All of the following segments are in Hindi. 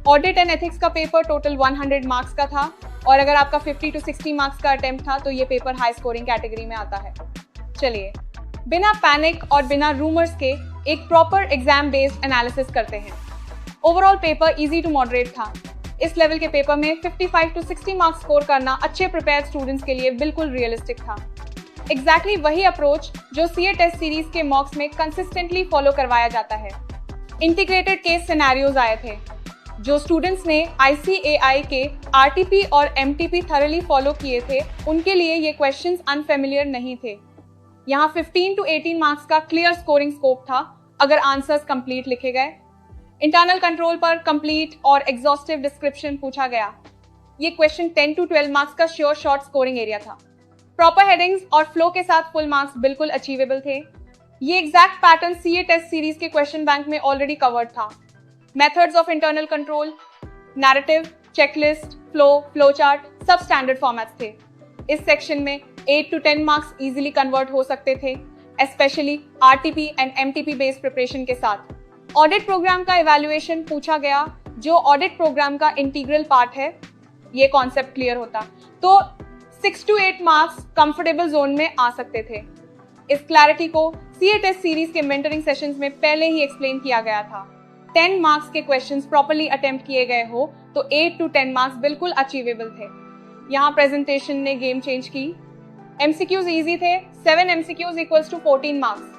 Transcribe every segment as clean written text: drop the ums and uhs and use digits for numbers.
ऑडिट एंड एथिक्स का पेपर टोटल 100 मार्क्स का था और अगर आपका 50 to 60 मार्क्स का अटेम्प्ट था तो ये पेपर हाई स्कोरिंग कैटेगरी में आता है। चलिए बिना पैनिक और बिना रूमर्स के एक प्रॉपर एग्जाम बेस्ड एनालिसिस करते हैं। Overall paper easy to moderate था। इस लेवल के पेपर में 55 to 60 मार्क्स स्कोर करना अच्छे प्रिपेयर्ड स्टूडेंट्स के लिए बिल्कुल रियलिस्टिक था। एग्जैक्टली वही अप्रोच जो सीए टेस्ट सीरीज के मॉक्स में कंसिस्टेंटली फॉलो करवाया जाता है। इंटीग्रेटेड केस सिनेरियोज आए थे। जो स्टूडेंट्स ने ICAI के RTP और MTP थॉरली फॉलो किए थे उनके लिए ये क्वेश्चंस अनफेमिलियर नहीं थे। यहाँ 15 to 18 मार्क्स का क्लियर स्कोरिंग स्कोप था अगर आंसर्स कंप्लीट लिखे गए। इंटरनल कंट्रोल पर कंप्लीट और एग्जॉस्टिव डिस्क्रिप्शन पूछा गया। ये क्वेश्चन 10 to 12 मार्क्स का श्योर शॉर्ट स्कोरिंग एरिया था। प्रॉपर हेडिंग्स और फ्लो के साथ फुल मार्क्स बिल्कुल अचीवेबल थे। ये exact pattern CA test series के क्वेश्चन बैंक में ऑलरेडी कवर्ड था। Methods of internal control, narrative, checklist, flow chart सब स्टैंडर्ड फॉर्मेट्स थे। इस सेक्शन में 8 to 10 मार्क्स इजीली कन्वर्ट हो सकते थे, specially RTP and MTP based preparation के साथ। ऑडिट प्रोग्राम का इवैल्यूएशन पूछा गया जो ऑडिट प्रोग्राम का इंटीग्रल पार्ट है। ये कॉन्सेप्ट क्लियर होता तो 6 to 8 मार्क्स कंफर्टेबल जोन में आ सकते थे। इस क्लैरिटी को सीए टेस्ट सीरीज के मेंटरिंग सेशंस में पहले ही एक्सप्लेन किया गया था। 10 मार्क्स के क्वेश्चंस प्रॉपर्ली अटेम्प्ट किए गए हो तो 8 to 10 मार्क्स बिल्कुल अचीवेबल थे। यहाँ प्रेजेंटेशन ने गेम चेंज की। MCQs इजी थे। 7 MCQs इक्वल्स टू 14 मार्क्स।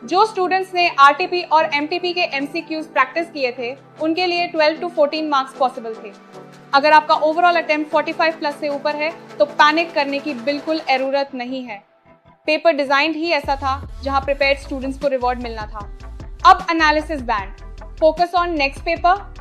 जो स्टूडेंट्स ने RTP और MTP के MCQs प्रैक्टिस किए थे उनके लिए 12 to 14 मार्क्स पॉसिबल थे। अगर आपका ओवरऑल अटेम्प्ट 45 प्लस से ऊपर है तो पैनिक करने की बिल्कुल जरूरत नहीं है। पेपर डिजाइन ही ऐसा था जहां प्रिपेयर्ड स्टूडेंट्स को रिवॉर्ड मिलना था। अब analysis band, focus on next paper